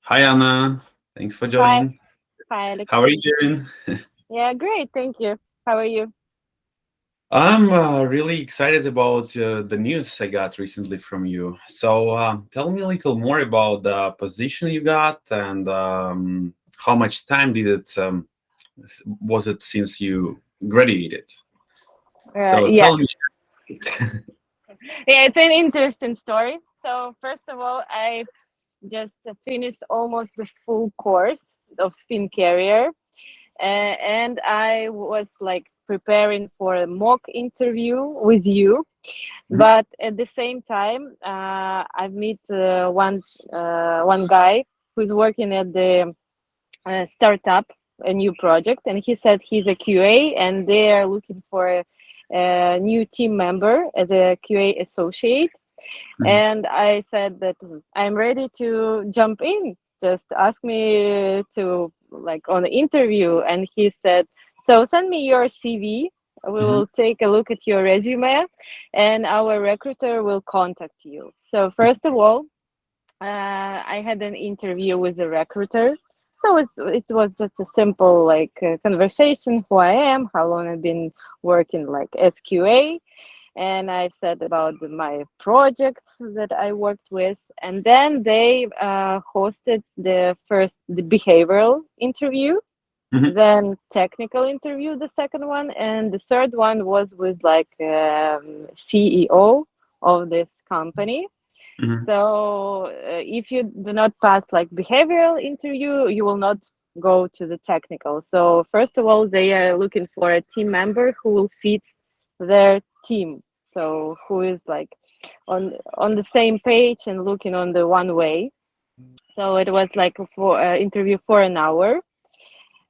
Hi Anna, thanks for Hi, joining. hi, How Alex. are you doing? Yeah, great, thank you. How are you? I'm really excited about the news I got recently from you. So tell me a little more about the position you got and how much time did it was it since you graduated? So Yeah, tell me. yeah, it's an interesting story. So first of all, I just finished almost the full course of Spin Carrier, and I was like preparing for a mock interview with you. Mhm, But at the same time, I meet one guy who's working at the startup, a new project, and he said he's a QA and they are looking for a new team member as a QA associate. mhm, And I said that I'm ready to jump in. Just ask me to like on the interview. And he said, so send me your CV. We mhm, will take a look at your resume, and our recruiter will contact you. So first of all, I had an interview with a recruiter. So it was just a simple like conversation, who I am, how long I've been working like SQA, and I've said about my projects that I worked with, and then they hosted the behavioral interview, mhm, then technical interview, the second one, and the third one was with like CEO of this company. mhm, So if you do not pass like behavioral interview, you will not go to the technical. So first of all, they are looking for a team member who will fit their team. So who is like on the same page and looking on the one way. So it was like for interview for an hour,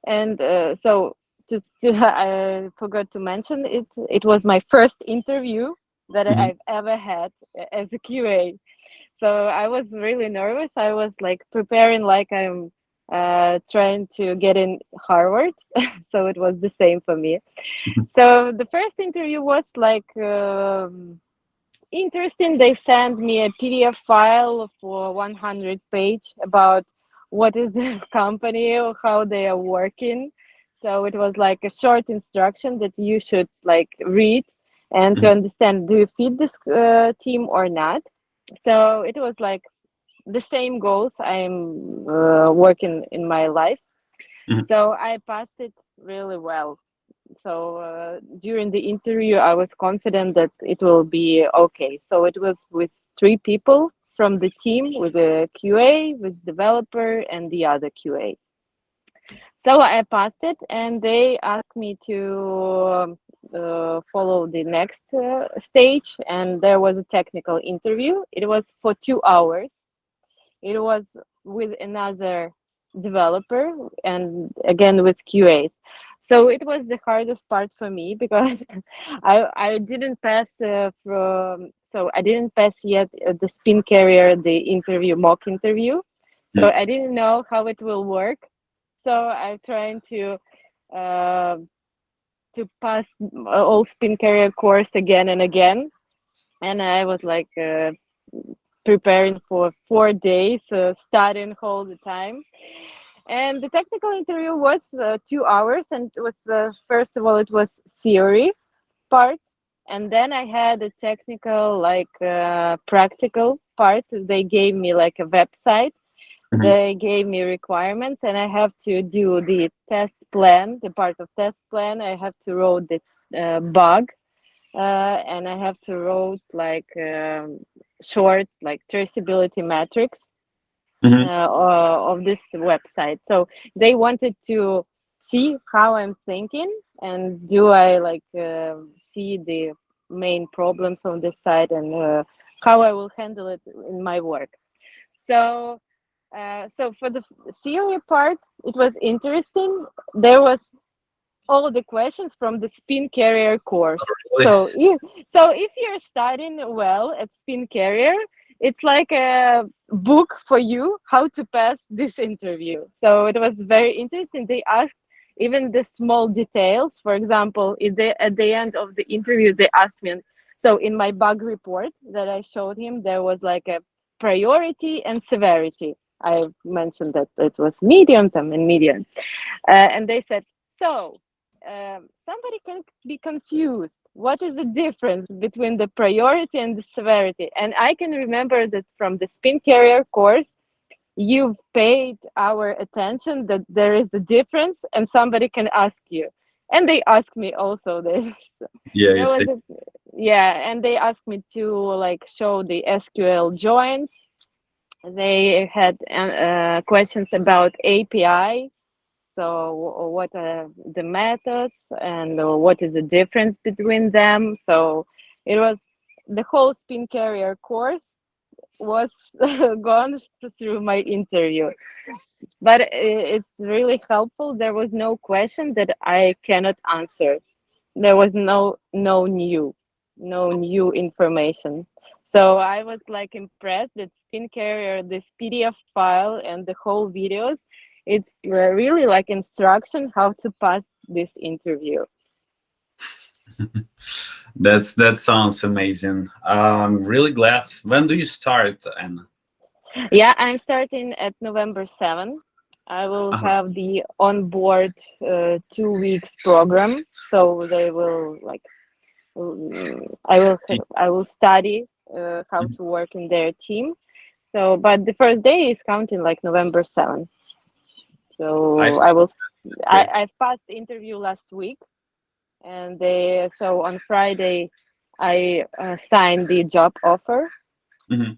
and so I forgot to mention it. It was my first interview that mhm. I've ever had as a QA, so I was really nervous. I was like preparing like I'm trying to get in Harvard. So it was the same for me. So the first interview was like interesting. They sent me a PDF file for 100 page about what is the company or how they are working. So it was like a short instruction that you should like read and to Mhm, understand, do you fit this team or not. So it was like the same goals I'm working in my life. mhm, So I passed it really well. So during the interview, I was confident that it will be okay. So it was with three people from the team, with a QA, with developer, and the other QA. So I passed it, and they asked me to follow the next stage, and there was a technical interview. It was for 2 hours. It was with another developer and again with QA. So it was the hardest part for me because I didn't pass I didn't pass yet the spin carrier, the interview, mock interview. So mhm, I didn't know how it will work. So I'm trying uh, to pass all spin carrier course again and again, and I was like preparing for 4 days, studying all the time. And the technical interview was 2 hours, and it was first of all it was theory part, and then I had a technical like practical part. They gave me like a website. mhm, They gave me requirements, and I have to do the test plan. The part of test plan, I have to write the bug, and I have to write like short like traceability metrics mhm, of this website. So they wanted to see how I'm thinking and do I like see the main problems on this side, and how I will handle it in my work. So so for the theory part, it was interesting. There was all the questions from the spin carrier course. really? So if you're studying well at spin carrier, it's like a book for you how to pass this interview. So it was very interesting. They asked even the small details. For example, at the end of the interview, they asked me. So in my bug report that I showed him, there was like a priority and severity. I mentioned that it was medium term and medium, and they said so. Somebody can be confused. What is the difference between the priority and the severity? And I can remember that from the spin carrier course, you've paid our attention that there is a difference, and somebody can ask you. And they asked me also this. Yeah, There you was see. a, yeah, and they asked me to like show the SQL joins. They had questions about API, so what are the methods and what is the difference between them. So it was the whole spin carrier course was gone through my interview, but it's really helpful. There was no question that I cannot answer. There was no new information. So I was like impressed that spin carrier, this PDF file and the whole videos, it's really like instruction how to pass this interview. That sounds amazing. I'm really glad. When do you start, Anna? Yeah, I'm starting at November 7th. I will Uh-huh. have the onboard 2 weeks program. So they will like I will study how Mhm. to work in their team. So, but the first day is counting like November 7th. I So see. Great. I passed the interview last week, and they so on Friday I signed the job offer. Mhm.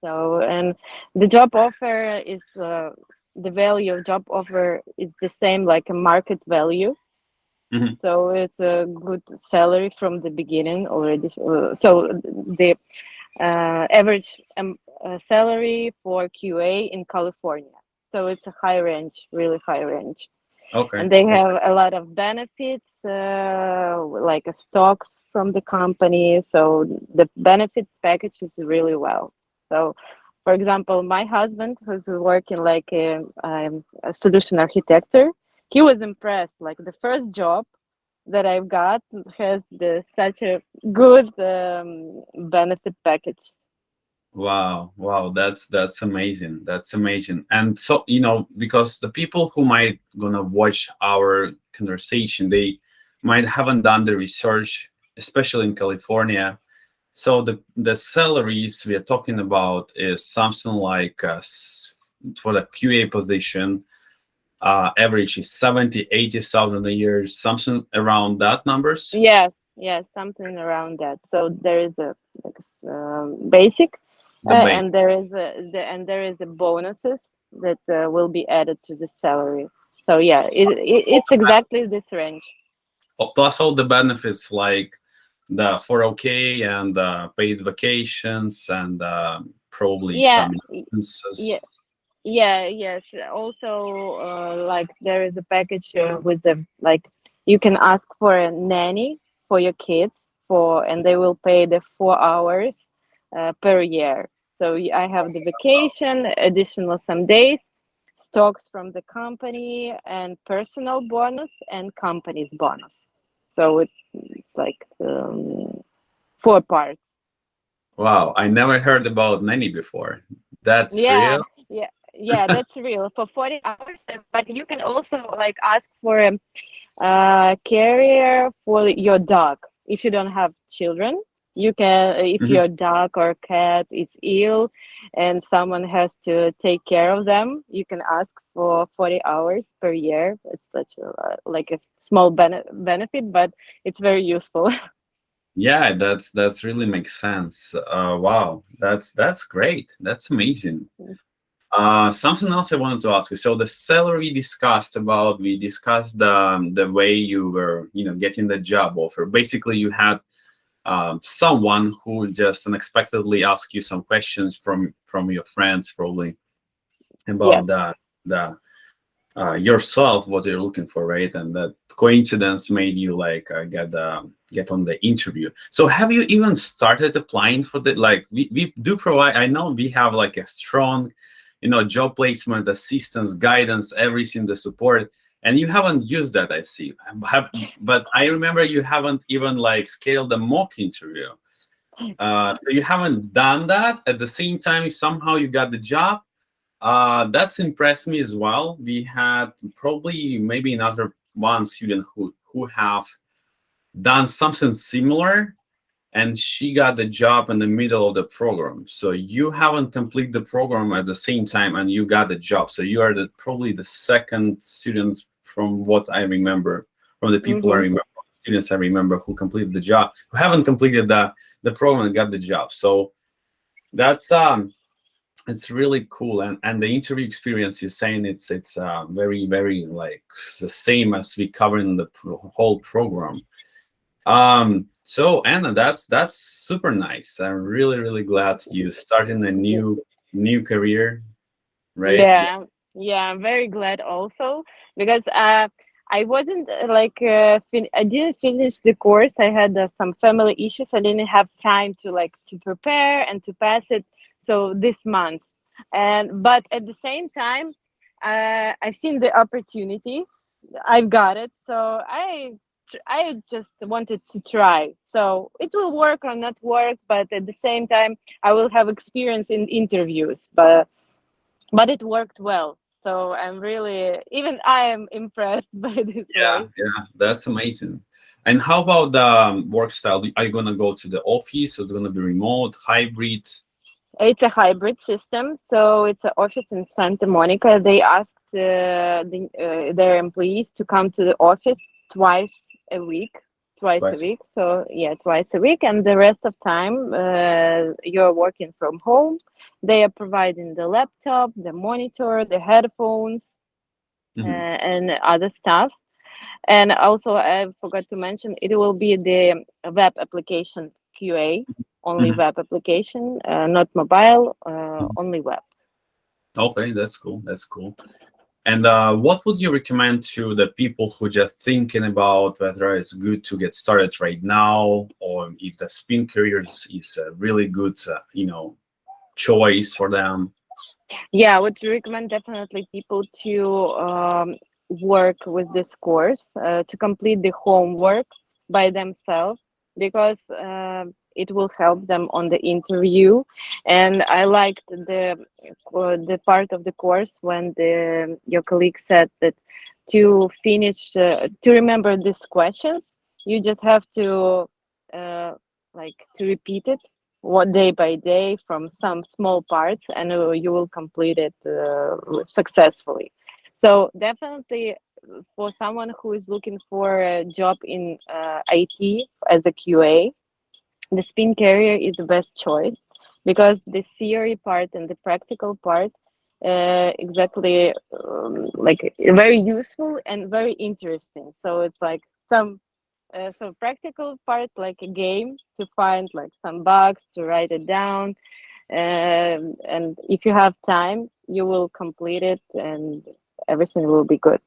So and the job offer is the value of job offer is the same like a market value. Mhm. So it's a good salary from the beginning already. So the average salary for QA in California. So it's a high range, really high range. Okay. And they Okay. have a lot of benefits, like stocks from the company. So the benefit package is really well. So, for example, my husband, who's working like a solution architecture, he was impressed. Like the first job that I've got has such a good benefit package. Wow, wow, that's amazing. That's amazing. And so, you know, because the people who might gonna watch our conversation, they might haven't done the research, especially in California. So the salaries we are talking about is something like for the QA position, average is 70, 80,000 a year, something around that numbers. Yes, yes, something around that. So there is a like basic, The base. and there is a bonuses that will be added to the salary. So yeah, it's exactly this range. Plus all the benefits like the 401k and paid vacations and probably Yeah, some yeah, insurances. yes. Also, like there is a package with the like you can ask for a nanny for your kids and they will pay the 4 hours per year. So I have the vacation, additional some days, stocks from the company, and personal bonus and company's bonus. So it's like 4 parts. Wow, I never heard about nanny before. That's Yeah, real. yeah, that's real for 40 hours. But you can also like ask for a carrier for your dog. If you don't have children, you can, if Mhm. your dog or cat is ill and someone has to take care of them, you can ask for 40 hours per year. It's such a, like a small benefit, but it's very useful. Yeah, that's really makes sense. Wow, that's great. That's amazing. Something else I wanted to ask you. So the salary we discussed the way you were, you know, getting the job offer. Basically, you had someone who just unexpectedly asked you some questions from your friends, probably Yeah. about the yourself, what you're looking for, right? And that coincidence made you like get on the interview. So have you even started applying for the like we do provide? I know we have like a strong, you know, job placement assistance, guidance, everything, the support. And you haven't used that, I see. But I remember you haven't even like scaled the mock interview. So you haven't done that. At the same time, somehow you got the job. That's impressed me as well. We had probably maybe another one student who have done something similar, and she got the job in the middle of the program. So you haven't completed the program at the same time, and you got the job. So you are probably the second student from what I remember, from the people I Mm-hmm. remember, students I remember who completed the job, who haven't completed the program and got the job. So that's it's really cool. And the interview experience you're saying it's very like the same as we covered in the whole program. So Anna, that's super nice. I'm really glad you starting a new career, right? Yeah, yeah, I'm very glad also because I wasn't I didn't finish the course. I had some family issues. I didn't have time to like to prepare and to pass it. So this month, and but at the same time, I've seen the opportunity. I've got it. So I just wanted to try. So it will work or not work, but at the same time, I will have experience in interviews. But it worked well. So I'm really, even I am impressed by this Yeah, way. yeah, that's amazing. And how about the work style? Are you gonna go to the office? Or it's gonna be remote, hybrid? It's a hybrid system. So it's an office in Santa Monica. They asked their employees to come to the office twice a week. Twice a Twice. week. So yeah, twice a week. And the rest of time, you're working from home. They are providing the laptop, the monitor, the headphones, Mhm. and other stuff. And also, I forgot to mention, it will be the web application QA, only Mhm. web application, not mobile, Mhm. only web. Okay, that's cool. That's cool. And what would you recommend to the people who just thinking about whether it's good to get started right now, or if the spin careers is a really good, choice for them? Yeah, I would recommend definitely people to work with this course, to complete the homework by themselves because it will help them on the interview. And I liked the part of the course when the your colleague said that to remember these questions, you just have to to repeat it what day by day from some small parts, and you will complete it successfully. So definitely for someone who is looking for a job in IT as a QA, the spin carrier is the best choice because the theory part and the practical part exactly like very useful and very interesting. So it's like some so practical part like a game to find like some bugs to write it down, and if you have time you will complete it and everything will be good.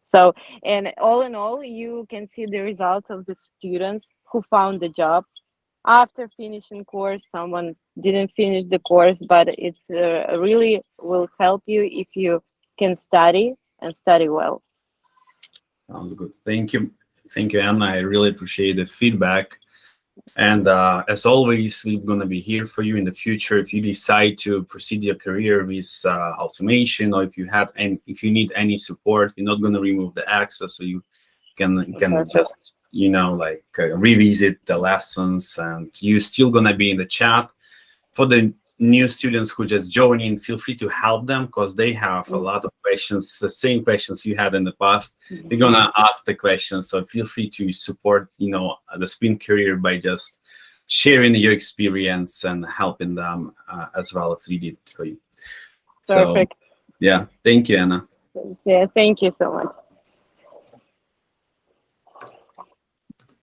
So and all in all you can see the results of the students who found the job after finishing course. Someone didn't finish the course, but it's really will help you if you can study and study well. Sounds good. Thank you, Anna. I really appreciate the feedback. And as always, we're gonna be here for you in the future if you decide to proceed your career with automation, or if you need any support. We're not gonna remove the access, so you can Perfect. just revisit the lessons, and you're still gonna be in the chat. For the new students who just join in, feel free to help them because they have a lot of questions, the same questions you had in the past. They're Mhm. gonna ask the questions, so feel free to support, the spin career by just sharing your experience and helping them as well if we did for you. So Perfect. yeah, thank you, Anna. Yeah, thank you so much.